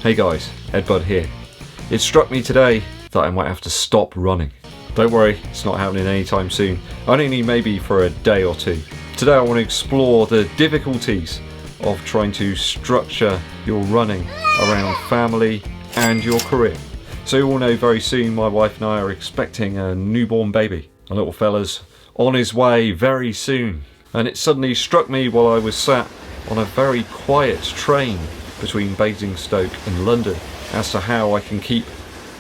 Hey guys, EDDBUD here. It struck me today that I might have to stop running. Don't worry, it's not happening anytime soon. Only maybe for a day or two. Today I want to explore the difficulties of trying to structure your running around family and your career. So you all know very soon my wife and I are expecting a newborn baby. A little fella's on his way very soon. And it suddenly struck me while I was sat on a very quiet train between Basingstoke and London as to how I can keep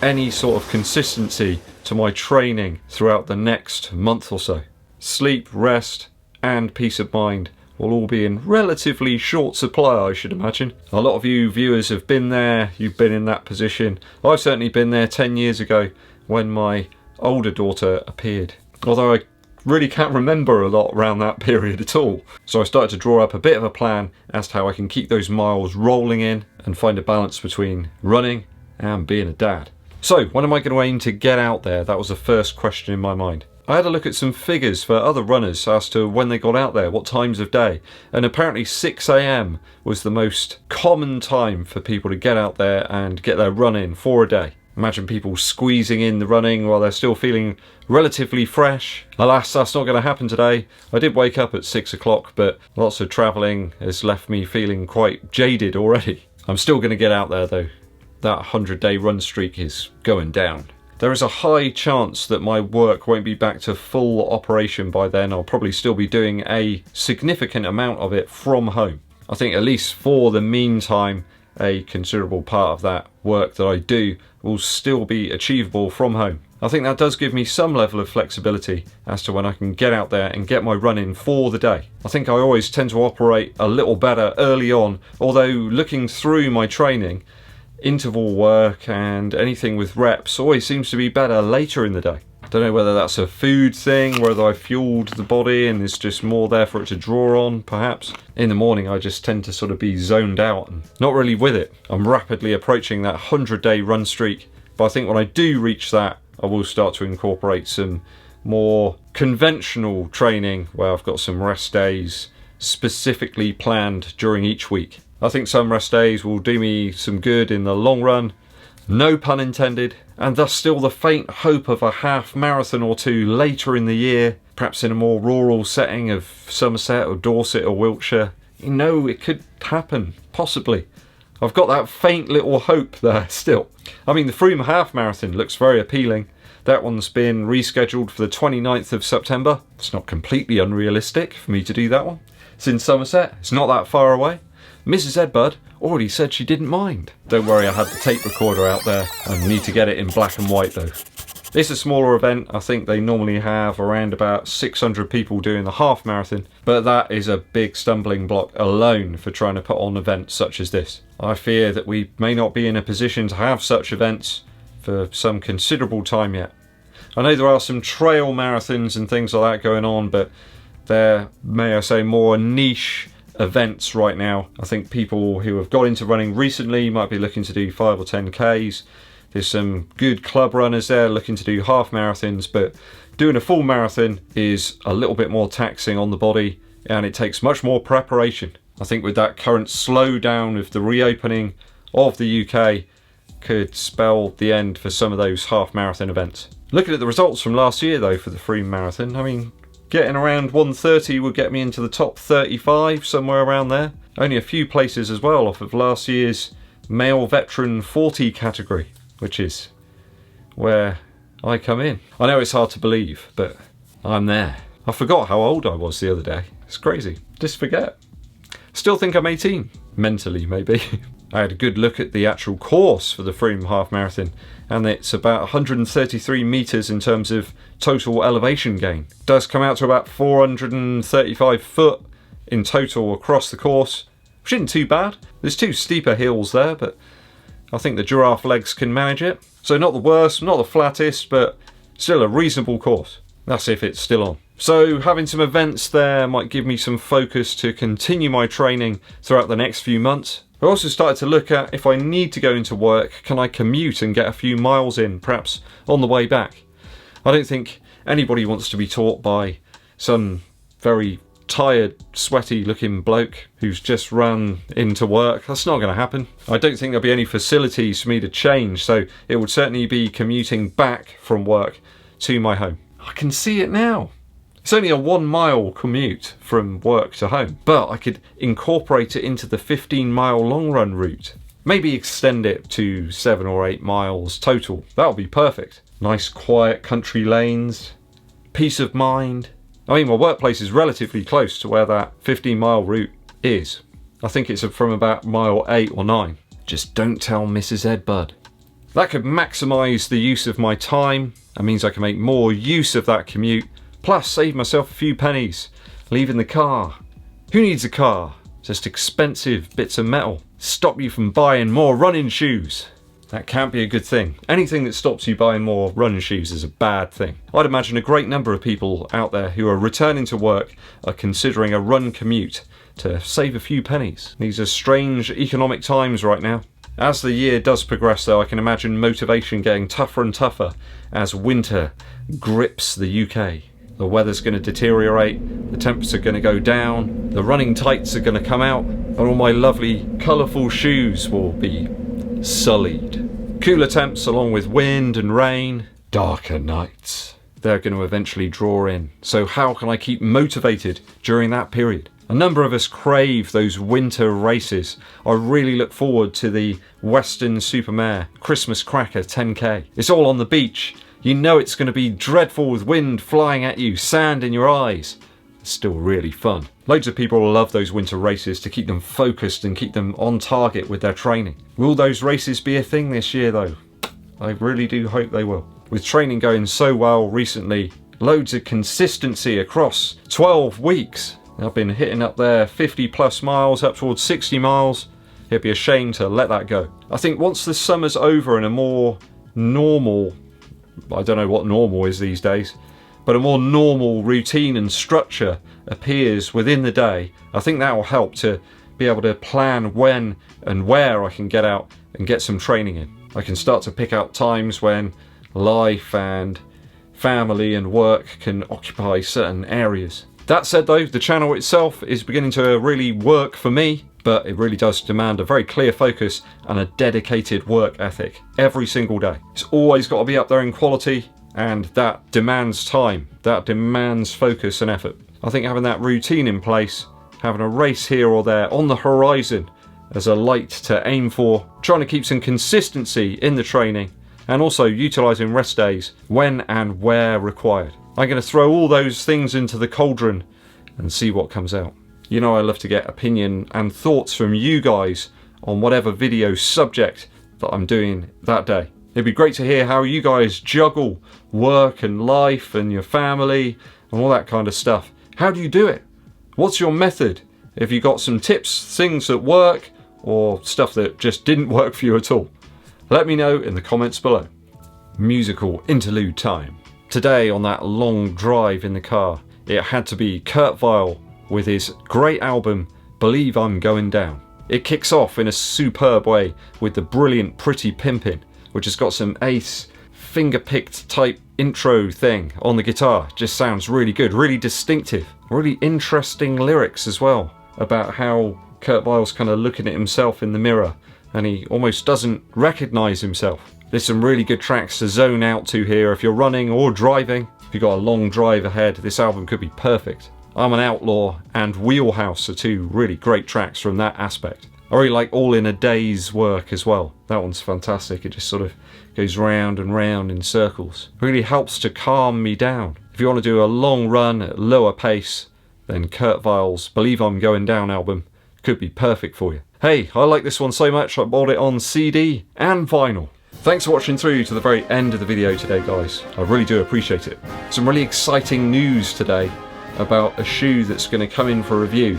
any sort of consistency to my training throughout the next month or so. Sleep, rest and peace of mind will all be in relatively short supply, I should imagine. A lot of you viewers have been there, you've been in that position. I've certainly been there 10 years ago when my older daughter appeared. Although I really can't remember a lot around that period at all. So I started to draw up a bit of a plan as to how I can keep those miles rolling in and find a balance between running and being a dad. So when am I going to aim to get out there? That was the first question in my mind. I had a look at some figures for other runners as to when they got out there, what times of day, and apparently 6 AM was the most common time for people to get out there and get their run in for a day. Imagine people squeezing in the running while they're still feeling relatively fresh. Alas, that's not going to happen today. I did wake up at 6 o'clock, but lots of travelling has left me feeling quite jaded already. I'm still going to get out there though. That 100-day run streak is going down. There is a high chance that my work won't be back to full operation by then. I'll probably still be doing a significant amount of it from home. I think at least for the meantime, a considerable part of that work that I do will still be achievable from home. I think that does give me some level of flexibility as to when I can get out there and get my run in for the day. I think I always tend to operate a little better early on, although looking through my training, interval work and anything with reps always seems to be better later in the day. Don't know whether that's a food thing, whether I fueled the body and there's just more there for it to draw on, perhaps. In the morning I just tend to sort of be zoned out and not really with it. I'm rapidly approaching that 100-day run streak, but I think when I do reach that, I will start to incorporate some more conventional training where I've got some rest days specifically planned during each week. I think some rest days will do me some good in the long run, no pun intended, and thus still the faint hope of a half marathon or two later in the year, perhaps in a more rural setting of Somerset or Dorset or Wiltshire. You know, it could happen, possibly. I've got that faint little hope there still. I mean, the Frome half marathon looks very appealing. That one's been rescheduled for the 29th of September. It's not completely unrealistic for me to do that one. It's in Somerset, it's not that far away. Mrs. EDDBUD already said she didn't mind. Don't worry, I had the tape recorder out there. I need to get it in black and white though. It's a smaller event. I think they normally have around about 600 people doing the half marathon, but that is a big stumbling block alone for trying to put on events such as this. I fear that we may not be in a position to have such events for some considerable time yet. I know there are some trail marathons and things like that going on, but they're, may I say, more niche events right now. I think people who have got into running recently might be looking to do 5 or 10Ks. There's some good club runners there looking to do half marathons, but doing a full marathon is a little bit more taxing on the body and it takes much more preparation. I think with that current slowdown of the reopening of the UK could spell the end for some of those half marathon events. Looking at the results from last year though for the Frome marathon, I mean, getting around 1:30 would get me into the top 35, somewhere around there. Only a few places as well off of last year's male veteran 40 category, which is where I come in. I know it's hard to believe, but I'm there. I forgot how old I was the other day. It's crazy. Just forget. Still think I'm 18. Mentally, maybe. I had a good look at the actual course for the Frome half marathon, and it's about 133 metres in terms of total elevation gain. It does come out to about 435 foot in total across the course, which isn't too bad. There's 2 steeper hills there, but I think the giraffe legs can manage it. So not the worst, not the flattest, but still a reasonable course. That's if it's still on. So having some events there might give me some focus to continue my training throughout the next few months. I also started to look at if I need to go into work, can I commute and get a few miles in, perhaps on the way back? I don't think anybody wants to be taught by some very tired, sweaty looking bloke who's just run into work. That's not going to happen. I don't think there'll be any facilities for me to change, so it would certainly be commuting back from work to my home. I can see it now. It's only a 1 mile commute from work to home, but I could incorporate it into the 15-mile long run route. Maybe extend it to 7 or 8 miles total. That'll be perfect. Nice quiet country lanes, peace of mind. I mean, my workplace is relatively close to where that 15-mile route is. I think it's from about mile 8 or 9. Just don't tell Mrs. EDDBUD. That could maximise the use of my time. That means I can make more use of that commute, plus save myself a few pennies leaving the car. Who needs a car? Just expensive bits of metal. Stop you from buying more running shoes. That can't be a good thing. Anything that stops you buying more running shoes is a bad thing. I'd imagine a great number of people out there who are returning to work are considering a run commute to save a few pennies. These are strange economic times right now. As the year does progress though, I can imagine motivation getting tougher and tougher as winter grips the UK. The weather's going to deteriorate, the temps are going to go down, the running tights are going to come out, and all my lovely colourful shoes will be sullied. Cooler temps along with wind and rain, darker nights. They're going to eventually draw in. So how can I keep motivated during that period? A number of us crave those winter races. I really look forward to the Western Supermare Christmas Cracker 10K. It's all on the beach. You know it's going to be dreadful with wind flying at you, sand in your eyes. It's still really fun. Loads of people love those winter races to keep them focused and keep them on target with their training. Will those races be a thing this year though? I really do hope they will. With training going so well recently, loads of consistency across 12 weeks. I've been hitting up there 50 plus miles, up towards 60 miles. It'd be a shame to let that go. I think once the summer's over and a more normal, I don't know what normal is these days, but a more normal routine and structure appears within the day, I think that will help to be able to plan when and where I can get out and get some training in. I can start to pick out times when life and family and work can occupy certain areas. That said though, the channel itself is beginning to really work for me, but it really does demand a very clear focus and a dedicated work ethic every single day. It's always got to be up there in quality, and that demands time, that demands focus and effort. I think having that routine in place, having a race here or there on the horizon as a light to aim for, trying to keep some consistency in the training, and also utilising rest days when and where required. I'm going to throw all those things into the cauldron and see what comes out. You know I love to get opinion and thoughts from you guys on whatever video subject that I'm doing that day. It'd be great to hear how you guys juggle work and life and your family and all that kind of stuff. How do you do it? What's your method? Have you got some tips, things that work, or stuff that just didn't work for you at all? Let me know in the comments below. Musical interlude time. Today on that long drive in the car, it had to be Kurt Vile with his great album, Believe I'm Going Down. It kicks off in a superb way with the brilliant Pretty Pimpin', which has got some ace, finger-picked type intro thing on the guitar. Just sounds really good, really distinctive. Really interesting lyrics as well, about how Kurt Vile's kind of looking at himself in the mirror and he almost doesn't recognise himself. There's some really good tracks to zone out to here if you're running or driving. If you've got a long drive ahead, this album could be perfect. I'm an Outlaw and Wheelhouse are two really great tracks from that aspect. I really like All in a Day's work as well. That one's fantastic. It just sort of goes round and round in circles. It really helps to calm me down. If you want to do a long run at lower pace, then Kurt Vile's Believe I'm Going Down album could be perfect for you. Hey, I like this one so much I bought it on CD and vinyl. Thanks for watching through to the very end of the video today, guys. I really do appreciate it. Some really exciting news today about a shoe that's going to come in for review,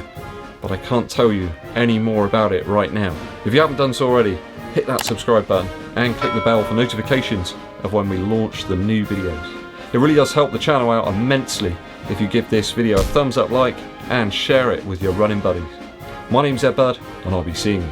but I can't tell you any more about it right now. If you haven't done so already, hit that subscribe button and click the bell for notifications of when we launch the new videos. It really does help the channel out immensely if you give this video a thumbs up like and share it with your running buddies. My name's EDDBUD and I'll be seeing you